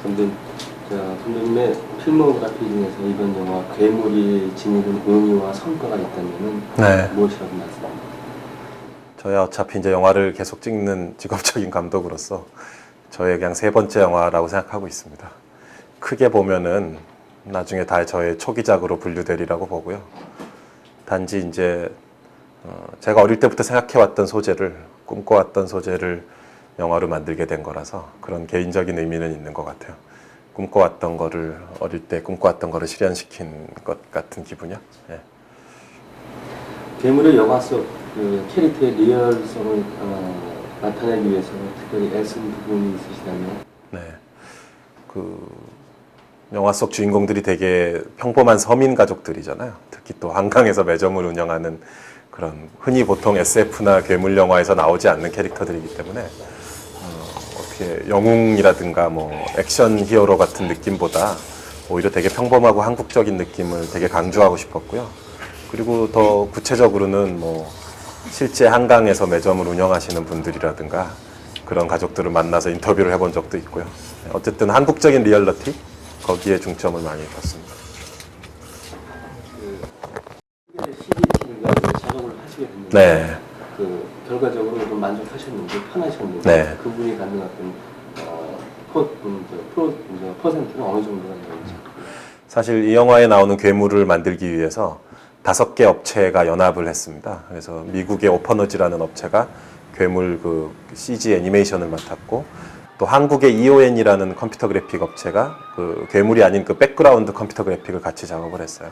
근데 감독님의 필모그래피 중에서 이번 영화 괴물이 지니는 의미와 성과가 있다면은 네. 무엇이라고 말씀합니까? 저야 어차피 이제 영화를 계속 찍는 직업적인 감독으로서 저의 그냥 세 번째 영화라고 생각하고 있습니다. 크게 보면은 나중에 다 저의 초기작으로 분류되리라고 보고요. 단지 이제 제가 어릴 때부터 생각해왔던 소재를, 꿈꿔왔던 소재를 영화로 만들게 된 거라서 그런 개인적인 의미는 있는 것 같아요. 꿈꿔왔던 거를, 어릴 때 꿈꿔왔던 거를 실현시킨 것 같은 기분이요. 예. 괴물의 영화 속 캐릭터의 리얼성을 나타내기 위해서 특별히 애쓴 부분이 있으시다면? 네. 영화 속 주인공들이 되게 평범한 서민 가족들이잖아요. 특히 또 한강에서 매점을 운영하는 그런 흔히 보통 SF나 괴물 영화에서 나오지 않는 캐릭터들이기 때문에 어떻게 영웅이라든가 뭐 액션 히어로 같은 느낌보다 오히려 되게 평범하고 한국적인 느낌을 되게 강조하고 싶었고요. 그리고 더 구체적으로는 뭐 실제 한강에서 매점을 운영하시는 분들이라든가 그런 가족들을 만나서 인터뷰를 해본 적도 있고요. 어쨌든 한국적인 리얼리티 거기에 중점을 많이 뒀습니다. CGT가 작업을 하시게 됐는데 네. 결과적으로 좀 만족하셨는지 편하셨는지 네. 그분이 갖는 어떤 퍼센트는 어느 정도가 되는지. 사실 이 영화에 나오는 괴물을 만들기 위해서 5개 업체가 연합을 했습니다. 그래서 미국의 오퍼너지라는 업체가 괴물 CG 애니메이션을 맡았고, 또 한국의 EON이라는 컴퓨터 그래픽 업체가 괴물이 아닌 백그라운드 컴퓨터 그래픽을 같이 작업을 했어요.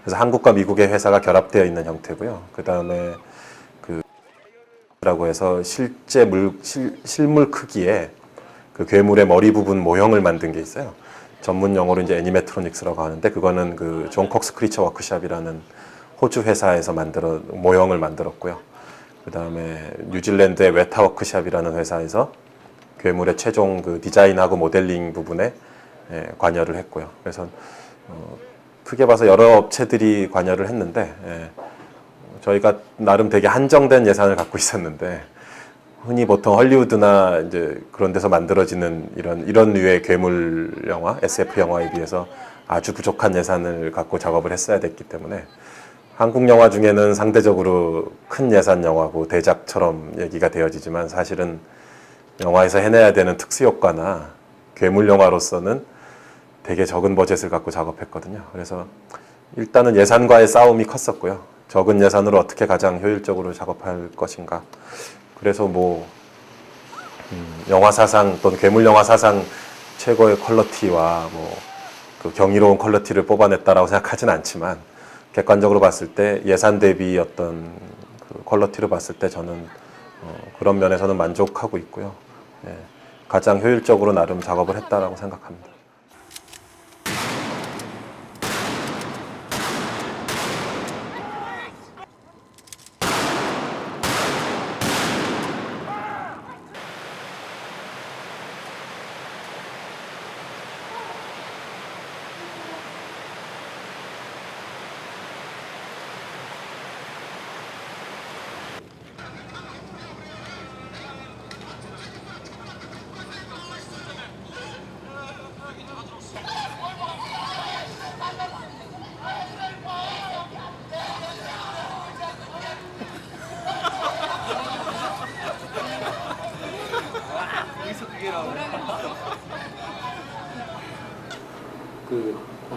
그래서 한국과 미국의 회사가 결합되어 있는 형태고요. 그 다음에 라고 해서 실물 크기의 괴물의 머리 부분 모형을 만든 게 있어요. 전문 용어로 이제 애니메트로닉스라고 하는데, 그거는 존 콕스 크리처 워크샵이라는 호주 회사에서 모형을 만들었고요. 그 다음에 뉴질랜드의 웨타 워크샵이라는 회사에서 괴물의 최종 디자인하고 모델링 부분에 관여를 했고요. 그래서 크게 봐서 여러 업체들이 관여를 했는데, 저희가 나름 되게 한정된 예산을 갖고 있었는데, 흔히 보통 헐리우드나 이제 그런 데서 만들어지는 이런 류의 괴물 영화, SF 영화에 비해서 아주 부족한 예산을 갖고 작업을 했어야 됐기 때문에 한국 영화 중에는 상대적으로 큰 예산 영화고 대작처럼 얘기가 되어지지만, 사실은 영화에서 해내야 되는 특수 효과나 괴물 영화로서는 되게 적은 버젯을 갖고 작업했거든요. 그래서 일단은 예산과의 싸움이 컸었고요. 적은 예산으로 어떻게 가장 효율적으로 작업할 것인가. 그래서 영화 사상 또는 괴물 영화 사상 최고의 퀄리티와 경이로운 퀄리티를 뽑아냈다라고 생각하진 않지만, 객관적으로 봤을 때 예산 대비 어떤 퀄리티로 봤을 때 저는 그런 면에서는 만족하고 있고요. 예, 가장 효율적으로 나름 작업을 했다라고 생각합니다.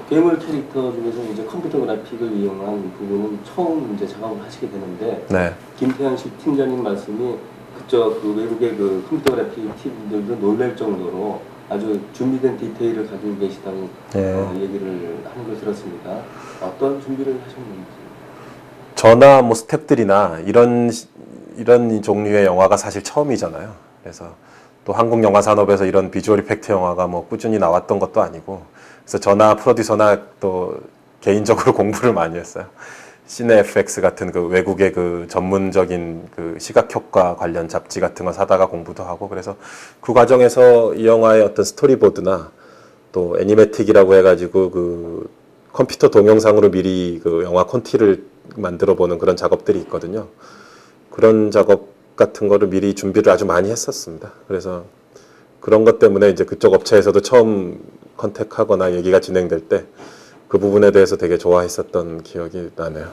괴물 캐릭터 중에서 이제 컴퓨터 그래픽을 이용한 부분은 처음 이제 작업을 하시게 되는데, 네. 김태현식 팀장님 말씀이 외국의 컴퓨터 그래픽 팀들도 놀랄 정도로 아주 준비된 디테일을 가지고 계시다는 얘기를 하는 걸 들었습니다. 어떤 준비를 하셨는지. 저나 스태프들이나 이런 종류의 영화가 사실 처음이잖아요. 그래서 또 한국 영화 산업에서 이런 비주얼 이펙트 영화가 꾸준히 나왔던 것도 아니고, 그래서 저나 프로듀서나 또 개인적으로 공부를 많이 했어요. 시네FX 같은 외국의 전문적인 시각 효과 관련 잡지 같은 거 사다가 공부도 하고, 그래서 그 과정에서 이 영화의 어떤 스토리보드나 또 애니메틱이라고 해가지고 컴퓨터 동영상으로 미리 영화 콘티를 만들어 보는 그런 작업들이 있거든요. 그런 작업 같은 거를 미리 준비를 아주 많이 했었습니다. 그래서 그런 것 때문에 이제 그쪽 업체에서도 처음 컨택하거나 얘기가 진행될 때 그 부분에 대해서 되게 좋아했었던 기억이 나네요.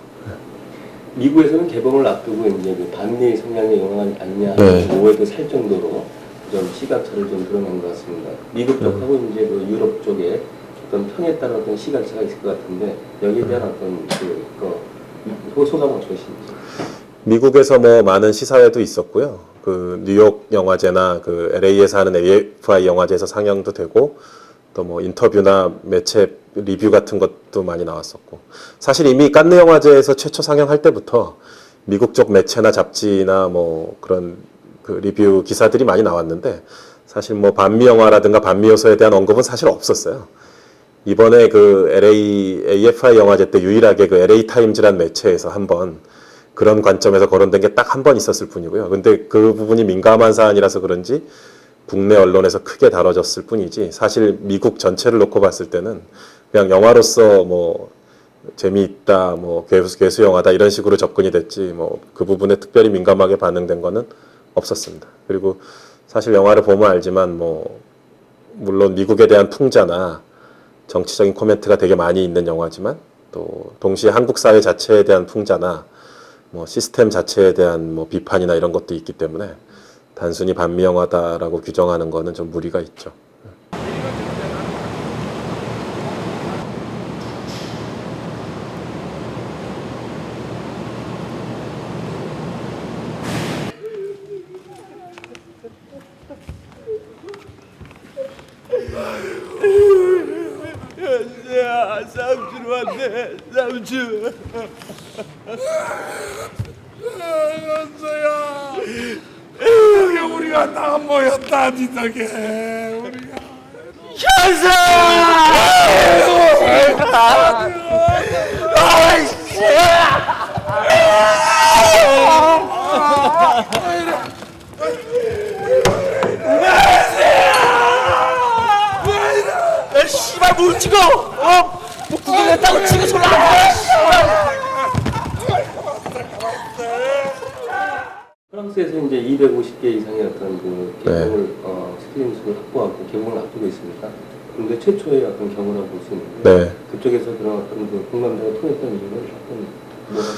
미국에서는 개봉을 앞두고 이제 그 반미 성향의 영화 아니냐 네. 하는 오해도 살 정도로 좀 시각차를 좀 드러낸 것 같습니다. 미국 쪽하고 이제 그 유럽 쪽에 어떤 평에 따른 어떤 시각차가 있을 것 같은데 여기에 대한 어떤 소감은 어떠신지? 미국에서 뭐 많은 시사회도 있었고요. 그 뉴욕 영화제나 그 LA에서 하는 AFI 영화제에서 상영도 되고 또 뭐 인터뷰나 매체 리뷰 같은 것도 많이 나왔었고 사실 이미 칸느 영화제에서 최초 상영할 때부터 미국 쪽 매체나 잡지나 뭐 그런 그 리뷰 기사들이 많이 나왔는데 사실 뭐 반미 영화라든가 반미 요소에 대한 언급은 사실 없었어요. 이번에 그 AFI 영화제 때 유일하게 그 LA 타임즈란 매체에서 한번 그런 관점에서 거론된 게 딱 한 번 있었을 뿐이고요. 근데 그 부분이 민감한 사안이라서 그런지 국내 언론에서 크게 다뤄졌을 뿐이지 사실 미국 전체를 놓고 봤을 때는 그냥 영화로서 뭐 재미있다, 뭐 괴수 영화다 이런 식으로 접근이 됐지 뭐 그 부분에 특별히 민감하게 반응된 거는 없었습니다. 그리고 사실 영화를 보면 알지만 뭐 물론 미국에 대한 풍자나 정치적인 코멘트가 되게 많이 있는 영화지만 또 동시에 한국 사회 자체에 대한 풍자나 뭐 시스템 자체에 대한 뭐 비판이나 이런 것도 있기 때문에 단순히 반미 영화다라고 규정하는 거는 좀 무리가 있죠. 야, 삼촌 왔네, 삼촌. 현서야, 여기 우리가 다 모였다, 니 덕에 우리가. 현서! 아이씨! 야, 씨발 뭘 찍어? 뭐 구경했다고 치고 소리 안 나? 프랑스에서 이제 250개 이상의 어떤 그 개봉을 스크린 수를 확보하고 개봉을 앞두고 있습니다. 그런데 최초의 어떤 경우라고 볼 수 있는데 네. 그쪽에서 그런 어떤 그 공감대가 통했던 이유는 어떤 뭐가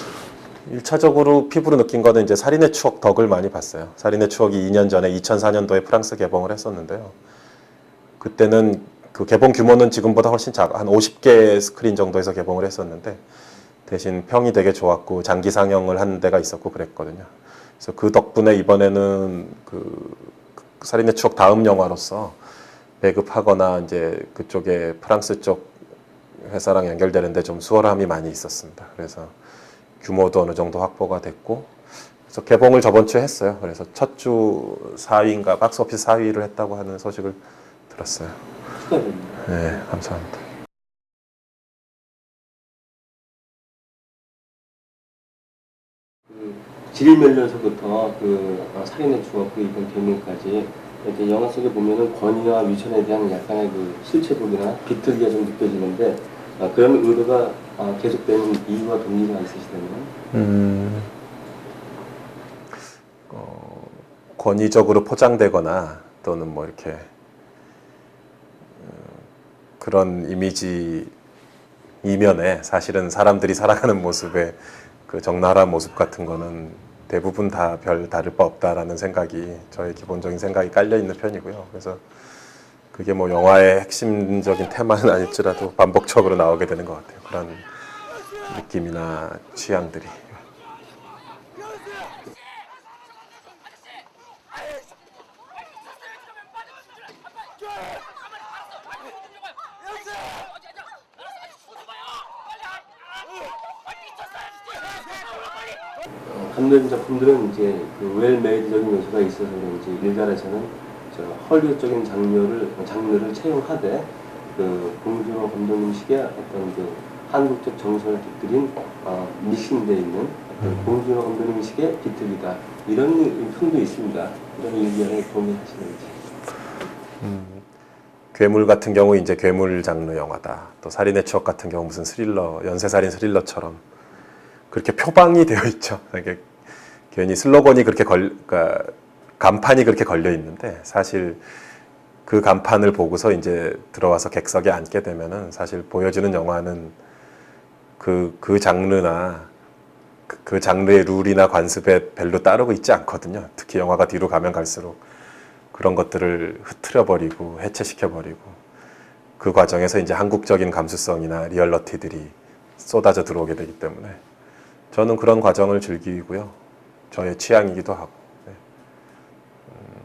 1차적으로 피부로 느낀 거는 이제 살인의 추억 덕을 많이 봤어요. 살인의 추억이 2년 전에 2004년도에 프랑스 개봉을 했었는데요. 그때는 그 개봉 규모는 지금보다 훨씬 작아. 한 50개 스크린 정도에서 개봉을 했었는데 대신 평이 되게 좋았고 장기 상영을 한 데가 있었고 그랬거든요. 그래서 그 덕분에 이번에는 그 살인의 추억 다음 영화로서 배급하거나 이제 그쪽에 프랑스 쪽 회사랑 연결되는데 좀 수월함이 많이 있었습니다. 그래서 규모도 어느 정도 확보가 됐고 그래서 개봉을 저번 주에 했어요. 그래서 첫 주 4위인가 박스오피스 4위를 했다고 하는 소식을 들었어요. 축하드립니다. 네, 감사합니다. 그 지릴멜로서부터 그 살인의 추억 그 이번 개봉까지 이제 영화 속에 보면은 권위와 위선에 대한 약간의 그 실체적이나 비틀기가 좀 느껴지는데 그런 의도가 계속되는 이유와 동기가 있으시다면? 권위적으로 포장되거나 또는 뭐 이렇게 그런 이미지 이면에 사실은 사람들이 살아가는 모습의 그 적나라한 모습 같은 거는 대부분 다 별 다를 바 없다라는 생각이 저의 기본적인 생각이 깔려 있는 편이고요. 그래서 그게 뭐 영화의 핵심적인 테마는 아닐지라도 반복적으로 나오게 되는 것 같아요. 그런 느낌이나 취향들이. 감독님 작품들은 이제 그 웰메이드적인 요소가 있어서 그런지 일간에서는 저 헐리우드적인 장르를 채용하되 그 봉준호 감독님식의 어떤 그 한국적 정서를 깃들인 믹싱되어 있는 어떤 봉준호 감독님식의 비틀기다 이런 평도 있습니다. 이런 의견에 동의하시는지? 괴물 같은 경우 이제 괴물 장르 영화다. 또 살인의 추억 같은 경우 무슨 스릴러, 연쇄살인 스릴러처럼 그렇게 표방이 되어 있죠. 이게 괜히 슬로건이 그렇게 그러니까 간판이 그렇게 걸려 있는데 사실 그 간판을 보고서 이제 들어와서 객석에 앉게 되면은 사실 보여지는 영화는 그 장르나 그 장르의 룰이나 관습에 별로 따르고 있지 않거든요. 특히 영화가 뒤로 가면 갈수록 그런 것들을 흐트려버리고 해체시켜버리고 그 과정에서 이제 한국적인 감수성이나 리얼러티들이 쏟아져 들어오게 되기 때문에 저는 그런 과정을 즐기고요. 저의 취향이기도 하고 네.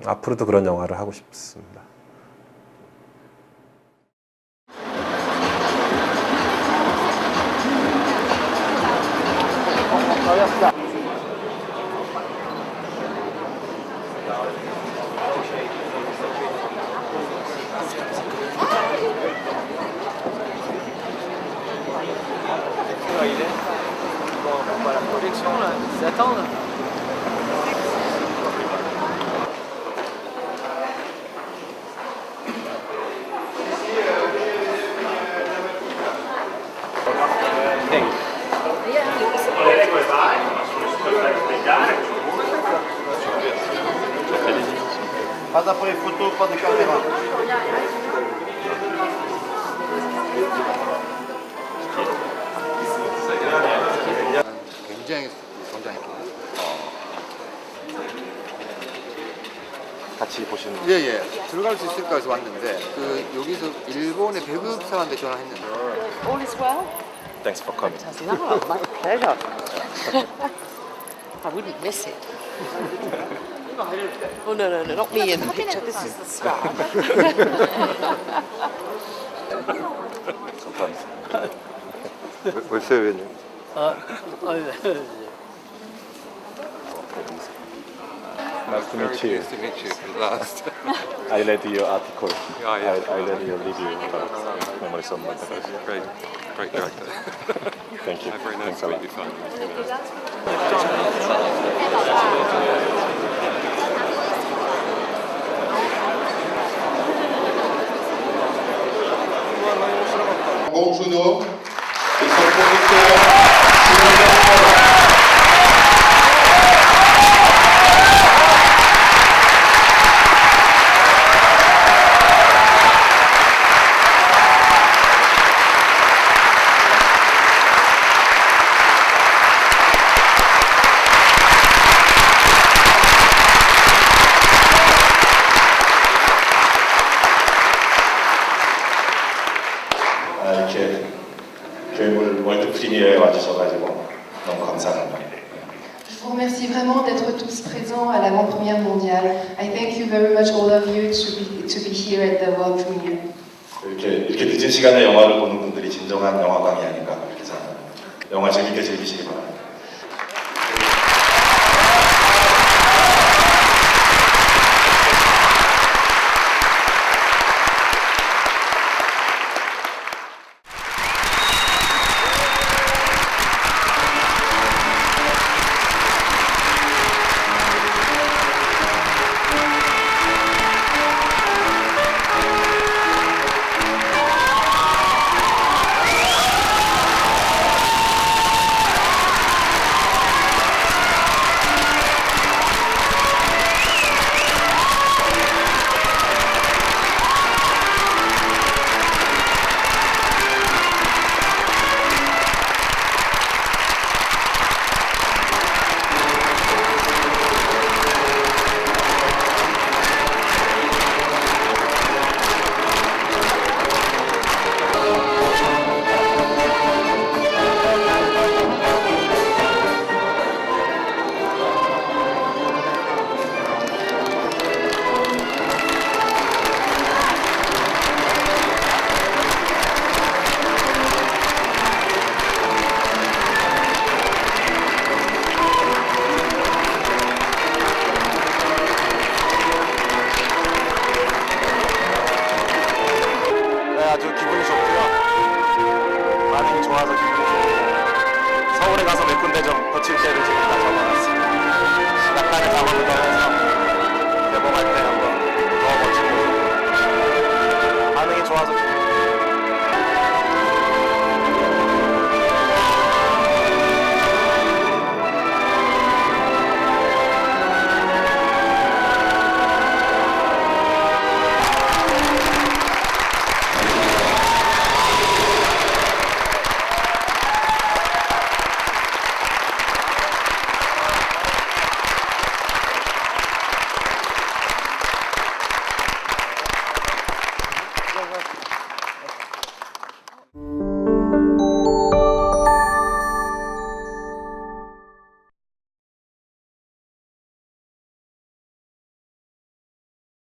앞으로도 그런 영화를 하고 싶습니다. Pas d'appareil photo, pas de caméra. 굉장히 성장했고. 같이 보시는 예예. 들어갈 수 있을까 해서 왔는데 여기서 일본의 배급 사람한테 전화했는데. All is well? Thanks for coming. No, my pleasure. I wouldn't miss it. Oh, no, not me in the picture. This is the star. 벌써 왜냐? Nice to meet you. Nice to meet you. At last. I read your article. Yeah. I read your review about Memories of Murder. Great director. Thank you. Very nice Thanks a to lot. meet you. Fun. Bon Juno, et son producteur, Sylvain. 이렇게 괴물 월드 프리미어에 와주셔가지고 너무 감사합니다. Je vous remercie vraiment d'être tous présents à l'avant-première mondiale. I thank you very much, all of you, to be here at the world premiere. 이렇게 늦은 시간에 영화를 보는 분들이 진정한 영화광이 아닌가 그렇게 생각합니다. 영화 재밌게 즐기시기 바랍니다. 아주 기분이 좋고요. 반응이 좋아서 기분이 좋고 서울에 가서 몇 군데 좀 거칠 때를 지금 다 적어놨어요. 약간의 작업을 더 해서 개봉할 때 한번 더 멋진 모습 반응이 좋아서